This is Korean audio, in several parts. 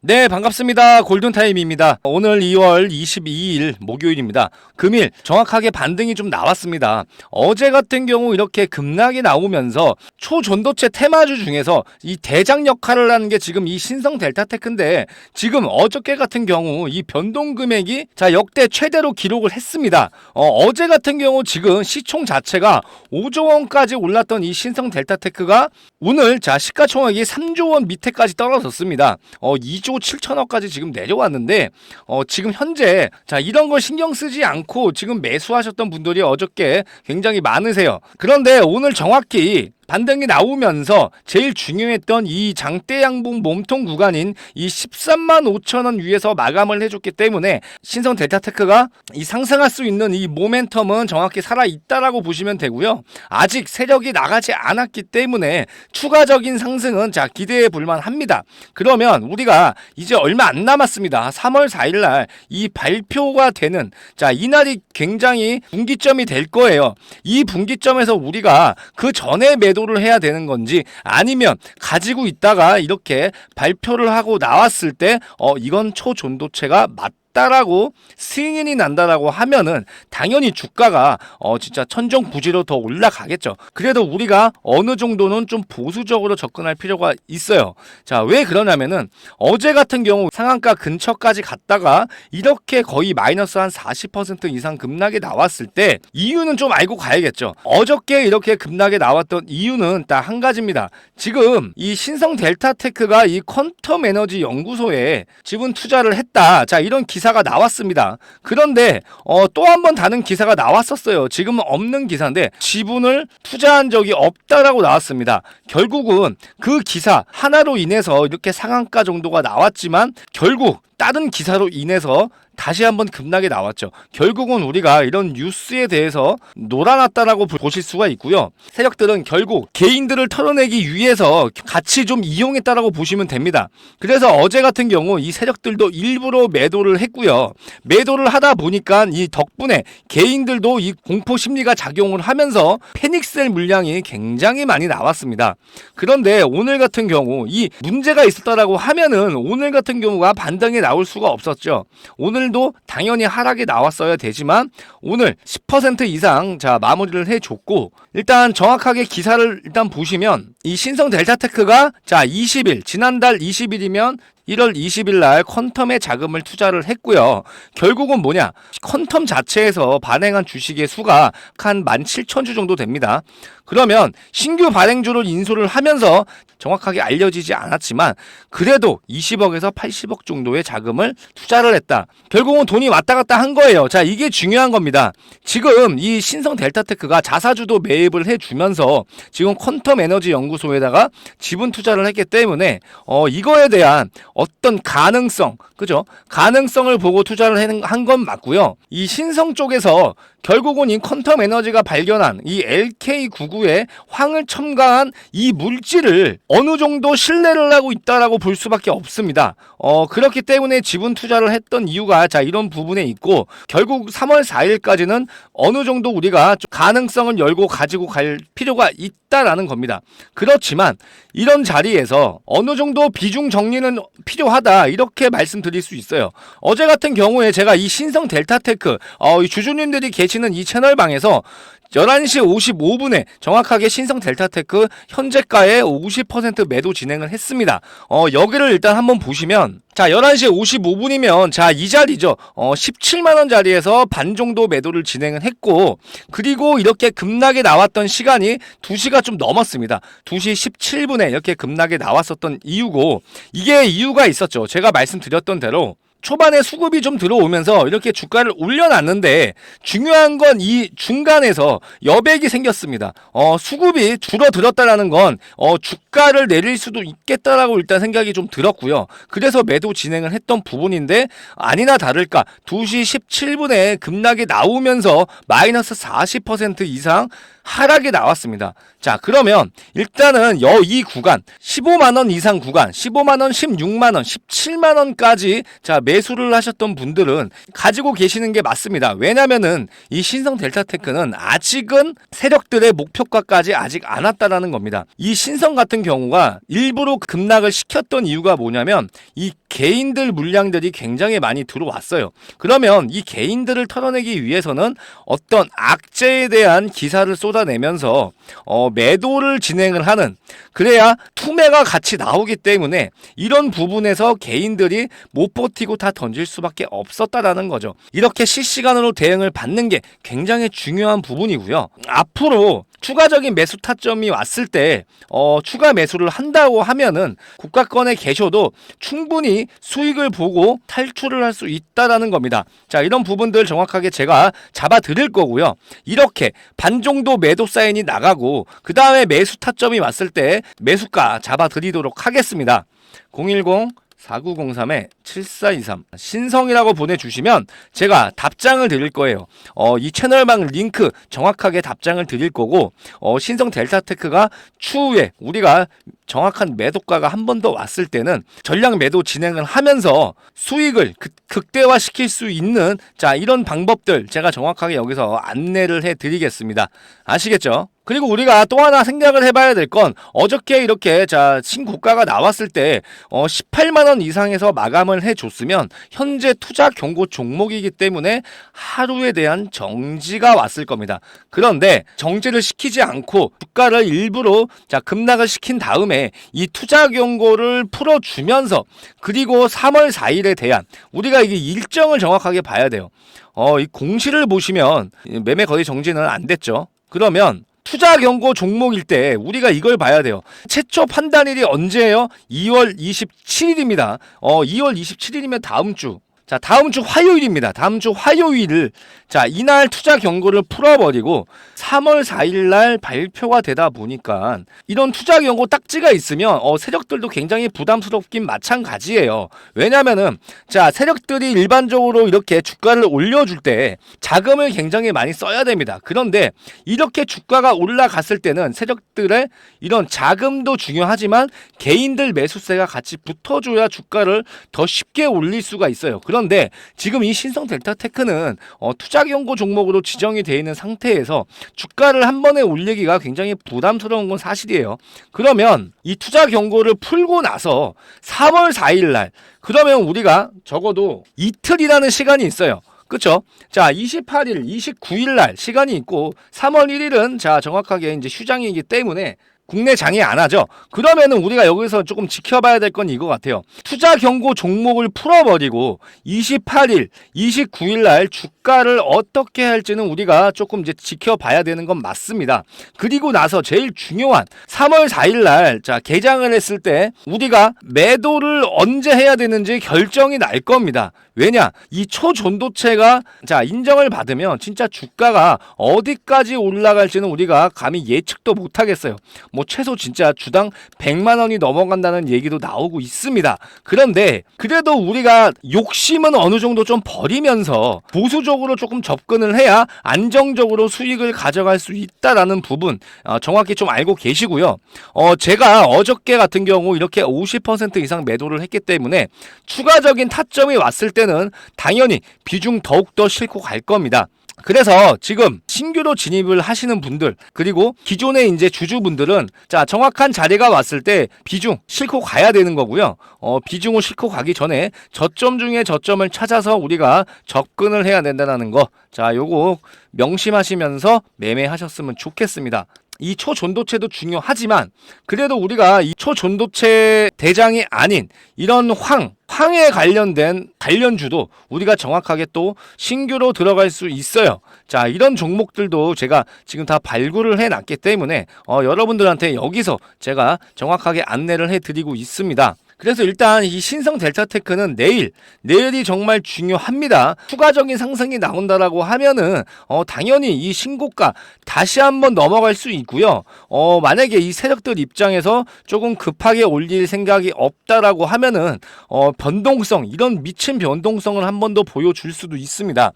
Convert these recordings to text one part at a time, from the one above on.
네, 반갑습니다. 골든타임입니다. 오늘 2월 22일 목요일입니다. 금일 정확하게 반등이 좀 나왔습니다. 어제 같은 경우 이렇게 급락이 나오면서 초전도체 테마주 중에서 이 대장 역할을 하는 게 지금 이 신성 델타테크인데, 지금 어저께 같은 경우 이 변동 금액이 역대 최대로 기록을 했습니다. 어제 같은 경우 지금 시총 자체가 5조 원까지 올랐던 이 신성 델타테크가 오늘 시가총액이 3조 원 밑에까지 떨어졌습니다. 2조 7천억까지 지금 내려왔는데, 지금 현재 이런 걸 신경 쓰지 않고 지금 매수하셨던 분들이 어저께 굉장히 많으세요. 그런데 오늘 정확히 반등이 나오면서 제일 중요했던 이 장대 양봉 몸통 구간인 이 13만 5천 원 위에서 마감을 해줬기 때문에 신성 델타테크가 이 상승할 수 있는 이 모멘텀은 정확히 살아있다라고 보시면 되고요. 아직 세력이 나가지 않았기 때문에 추가적인 상승은 기대해 볼만 합니다. 그러면 우리가 이제 얼마 안 남았습니다. 3월 4일날 이 발표가 되는 이날이 굉장히 분기점이 될 거예요. 이 분기점에서 우리가 그 전에 매도를 해야 되는 건지, 아니면 가지고 있다가 이렇게 발표를 하고 나왔을 때 이건 초전도체가 라고 승인이 난다라고 하면은 당연히 주가가 진짜 천정부지로 더 올라가겠죠. 그래도 우리가 어느 정도는 좀 보수적으로 접근할 필요가 있어요. 왜 그러냐면은 어제 같은 경우 상한가 근처까지 갔다가 이렇게 거의 마이너스 한 40% 이상 급락이 나왔을 때 이유는 좀 알고 가야겠죠. 어저께 이렇게 급락이 나왔던 이유는 딱 한 가지입니다. 지금 이 신성 델타테크가 이 퀀텀 에너지 연구소에 지분 투자를 했다. 이런 기사가 나왔습니다. 그런데 또 한 번 다른 기사가 나왔었어요. 지금은 없는 기사인데 지분을 투자한 적이 없다라고 나왔습니다. 결국은 그 기사 하나로 인해서 이렇게 상한가 정도가 나왔지만 결국 다른 기사로 인해서 다시 한번 급락이 나왔죠. 결국은 우리가 이런 뉴스에 대해서 놀아놨다라고 보실 수가 있고요. 세력들은 결국 개인들을 털어내기 위해서 같이 좀 이용했다라고 보시면 됩니다. 그래서 어제 같은 경우 이 세력들도 일부러 매도를 했고요. 매도를 하다 보니까 이 덕분에 개인들도 이 공포 심리가 작용을 하면서 패닉셀 물량이 굉장히 많이 나왔습니다. 그런데 오늘 같은 경우 이 문제가 있었다라고 하면은 오늘 같은 경우가 반등이 나올 수가 없었죠. 오늘도 당연히 하락이 나왔어야 되지만 오늘 10% 이상 마무리를 해줬고, 일단 정확하게 기사를 일단 보시면 이 신성 델타테크가 20일 지난달 20일이면 1월 20일 날 퀀텀에 자금을 투자를 했고요. 결국은 뭐냐? 퀀텀 자체에서 발행한 주식의 수가 한 17,000주 정도 됩니다. 그러면 신규 발행주를 인수를 하면서 정확하게 알려지지 않았지만 그래도 20억에서 80억 정도의 자금을 투자를 했다. 결국은 돈이 왔다 갔다 한 거예요. 이게 중요한 겁니다. 지금 이 신성 델타테크가 자사주도 매입을 해주면서 지금 퀀텀 에너지 연구소에다가 지분 투자를 했기 때문에 이거에 대한 어떤 가능성, 그죠? 가능성을 보고 투자를 한 건 맞고요. 이 신성 쪽에서 결국은 이 퀀텀 에너지가 발견한 이 LK99에 황을 첨가한 이 물질을 어느 정도 신뢰를 하고 있다라고 볼 수밖에 없습니다. 그렇기 때문에 지분 투자를 했던 이유가 이런 부분에 있고, 결국 3월 4일까지는 어느 정도 우리가 좀 가능성을 열고 가지고 갈 필요가 있다라는 겁니다. 그렇지만 이런 자리에서 어느 정도 비중 정리는 필요하다, 이렇게 말씀드릴 수 있어요. 어제 같은 경우에 제가 이 신성 델타테크 이 주주님들이 계시는 이 채널방에서 11시 55분에 정확하게 신성 델타테크 현재가에 50% 매도 진행을 했습니다. 여기를 일단 한번 보시면 11시 55분이면 이 자리죠. 17만원 자리에서 반 정도 매도를 진행을 했고, 그리고 이렇게 급락이 나왔던 시간이 2시가 좀 넘었습니다. 2시 17분에 이렇게 급락이 나왔었던 이유고, 이게 이유가 있었죠. 제가 말씀드렸던 대로 초반에 수급이 좀 들어오면서 이렇게 주가를 올려놨는데 중요한 건 이 중간에서 여백이 생겼습니다. 수급이 줄어들었다라는 건 주가를 내릴 수도 있겠다라고 일단 생각이 좀 들었고요. 그래서 매도 진행을 했던 부분인데 아니나 다를까 2시 17분에 급락이 나오면서 마이너스 40% 이상 하락이 나왔습니다. 그러면 일단은 이 구간 15만원 이상 구간 15만원, 16만원, 17만원까지 매수를 하셨던 분들은 가지고 계시는 게 맞습니다. 왜냐면은 이 신성 델타테크는 아직은 세력들의 목표가까지 아직 안 왔다라는 겁니다. 이 신성 같은 경우가 일부러 급락을 시켰던 이유가 뭐냐면 이 개인들 물량들이 굉장히 많이 들어왔어요. 그러면 이 개인들을 털어내기 위해서는 어떤 악재에 대한 기사를 쏟아내면서 매도를 진행을 하는, 그래야 투매가 같이 나오기 때문에 이런 부분에서 개인들이 못 버티고 다 던질 수밖에 없었다라는 거죠. 이렇게 실시간으로 대응을 받는 게 굉장히 중요한 부분이고요. 앞으로 추가적인 매수 타점이 왔을 때 추가 매수를 한다고 하면은 국가권에 계셔도 충분히 수익을 보고 탈출을 할 수 있다라는 겁니다. 자, 이런 부분들 정확하게 제가 잡아 드릴 거고요. 이렇게 반 정도 매도 사인이 나가고 그 다음에 매수 타점이 왔을 때 매수가 잡아 드리도록 하겠습니다. 010-4903-7423 신성이라고 보내주시면 제가 답장을 드릴 거예요. 이 채널방 링크 정확하게 답장을 드릴 거고, 신성 델타테크가 추후에 우리가 정확한 매도가가 한 번 더 왔을 때는 전량 매도 진행을 하면서 수익을 극대화시킬 수 있는, 자, 이런 방법들 제가 정확하게 여기서 안내를 해드리겠습니다. 아시겠죠? 그리고 우리가 또 하나 생각을 해봐야 될 건, 어저께 이렇게 신고가가 나왔을 때 18만원 이상에서 마감을 해줬으면 현재 투자 경고 종목이기 때문에 하루에 대한 정지가 왔을 겁니다. 그런데 정지를 시키지 않고 주가를 일부러 급락을 시킨 다음에 이 투자 경고를 풀어주면서, 그리고 3월 4일에 대한 우리가 이게 일정을 정확하게 봐야 돼요. 이 공시를 보시면 매매 거의 정지는 안 됐죠. 그러면 투자 경고 종목일 때 우리가 이걸 봐야 돼요. 최초 판단일이 언제예요? 2월 27일입니다. 2월 27일이면 다음 주. 자, 다음 주 화요일입니다. 다음 주 화요일을, 자, 이날 투자 경고를 풀어버리고 3월 4일 날 발표가 되다 보니까 이런 투자 경고 딱지가 있으면 세력들도 굉장히 부담스럽긴 마찬가지예요. 왜냐면은, 자, 세력들이 일반적으로 이렇게 주가를 올려줄 때 자금을 굉장히 많이 써야 됩니다. 그런데 이렇게 주가가 올라갔을 때는 세력들의 이런 자금도 중요하지만 개인들 매수세가 같이 붙어줘야 주가를 더 쉽게 올릴 수가 있어요. 그런데 지금 이 신성 델타테크는 투자 경고 종목으로 지정이 되어 있는 상태에서 주가를 한 번에 올리기가 굉장히 부담스러운 건 사실이에요. 그러면 이 투자 경고를 풀고 나서 3월 4일 날, 그러면 우리가 적어도 이틀이라는 시간이 있어요. 그쵸? 자, 28일, 29일 날 시간이 있고 3월 1일은 자, 정확하게 이제 휴장이기 때문에 국내 장애 안 하죠. 그러면은 우리가 여기서 조금 지켜봐야 될 건 이거 같아요. 투자 경고 종목을 풀어버리고 28일, 29일 날 주가를 어떻게 할지는 우리가 조금 이제 지켜봐야 되는 건 맞습니다. 그리고 나서 제일 중요한 3월 4일 날, 자, 개장을 했을 때 우리가 매도를 언제 해야 되는지 결정이 날 겁니다. 왜냐? 이 초전도체가 자, 인정을 받으면 진짜 주가가 어디까지 올라갈지는 우리가 감히 예측도 못 하겠어요. 뭐 최소 진짜 주당 100만 원이 넘어간다는 얘기도 나오고 있습니다. 그런데 그래도 우리가 욕심은 어느 정도 좀 버리면서 보수적으로 조금 접근을 해야 안정적으로 수익을 가져갈 수 있다라는 부분 정확히 좀 알고 계시고요. 제가 어저께 같은 경우 이렇게 50% 이상 매도를 했기 때문에 추가적인 타점이 왔을 때는 당연히 비중 더욱더 싣고 갈 겁니다. 그래서 지금 신규로 진입을 하시는 분들, 그리고 기존의 이제 주주분들은 자, 정확한 자리가 왔을 때 비중 싣고 가야 되는 거고요. 비중을 싣고 가기 전에 저점 중에 저점을 찾아서 우리가 접근을 해야 된다는 거. 자, 요거 명심하시면서 매매하셨으면 좋겠습니다. 이 초전도체도 중요하지만 그래도 우리가 이 초전도체 대장이 아닌 이런 황에 관련된 관련주도 우리가 정확하게 또 신규로 들어갈 수 있어요. 자, 이런 종목들도 제가 지금 다 발굴을 해놨기 때문에 여러분들한테 여기서 제가 정확하게 안내를 해드리고 있습니다. 그래서 일단 이 신성 델타테크는 내일이 정말 중요합니다. 추가적인 상승이 나온다라고 하면은 당연히 이 신고가 다시 한번 넘어갈 수 있고요. 만약에 이 세력들 입장에서 조금 급하게 올릴 생각이 없다라고 하면은 변동성, 이런 미친 변동성을 한 번 더 보여줄 수도 있습니다.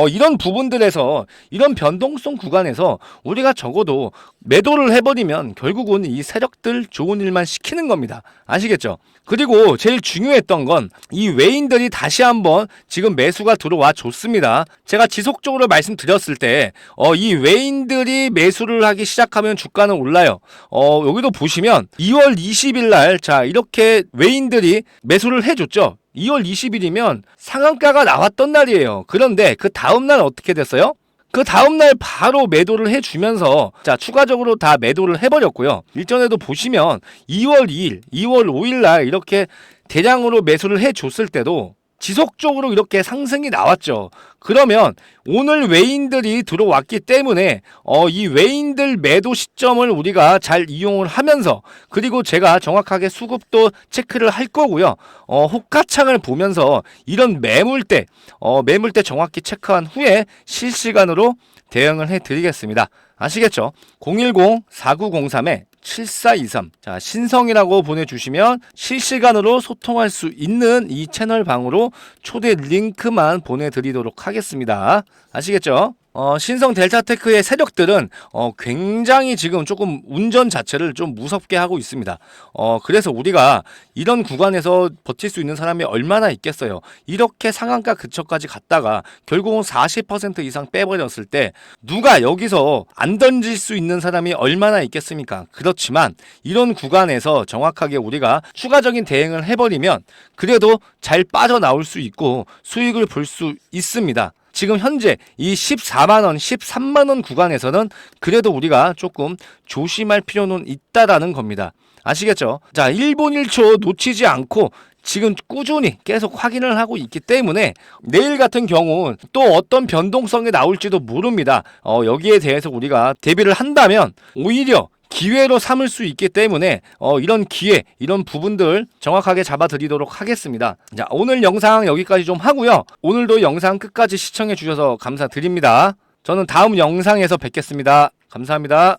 이런 부분들에서, 이런 변동성 구간에서 우리가 적어도 매도를 해버리면 결국은 이 세력들 좋은 일만 시키는 겁니다. 아시겠죠? 그리고 제일 중요했던 건 이 외인들이 다시 한번 지금 매수가 들어와 줬습니다. 제가 지속적으로 말씀드렸을 때 이 외인들이 매수를 하기 시작하면 주가는 올라요. 여기도 보시면 2월 20일 날 자 이렇게 외인들이 매수를 해줬죠. 2월 20일이면 상한가가 나왔던 날이에요. 그런데 그 다음날 어떻게 됐어요? 그 다음날 바로 매도를 해주면서 자 추가적으로 다 매도를 해버렸고요. 일전에도 보시면 2월 2일, 2월 5일 날 이렇게 대량으로 매수를 해줬을 때도 지속적으로 이렇게 상승이 나왔죠. 그러면 오늘 외인들이 들어왔기 때문에 이 외인들 매도 시점을 우리가 잘 이용을 하면서 그리고 제가 정확하게 수급도 체크를 할 거고요. 호가창을 보면서 이런 매물대 정확히 체크한 후에 실시간으로 대응을 해드리겠습니다. 아시겠죠? 010-4903-7423 자 신성이라고 보내주시면 실시간으로 소통할 수 있는 이 채널 방으로 초대 링크만 보내드리도록 하겠습니다. 아시겠죠? 신성 델타테크의 세력들은 굉장히 지금 조금 운전 자체를 좀 무섭게 하고 있습니다. 그래서 우리가 이런 구간에서 버틸 수 있는 사람이 얼마나 있겠어요. 이렇게 상한가 근처까지 갔다가 결국은 40% 이상 빼버렸을 때 누가 여기서 안 던질 수 있는 사람이 얼마나 있겠습니까? 그렇지만 이런 구간에서 정확하게 우리가 추가적인 대응을 해버리면 그래도 잘 빠져나올 수 있고 수익을 볼 수 있습니다. 지금 현재 이 14만원, 13만원 구간에서는 그래도 우리가 조금 조심할 필요는 있다라는 겁니다. 아시겠죠? 자, 1분 1초 놓치지 않고 지금 꾸준히 계속 확인을 하고 있기 때문에 내일 같은 경우 또 어떤 변동성이 나올지도 모릅니다. 여기에 대해서 우리가 대비를 한다면 오히려 기회로 삼을 수 있기 때문에 이런 기회, 이런 부분들 정확하게 잡아드리도록 하겠습니다. 자, 오늘 영상 여기까지 좀 하고요. 오늘도 영상 끝까지 시청해 주셔서 감사드립니다. 저는 다음 영상에서 뵙겠습니다. 감사합니다.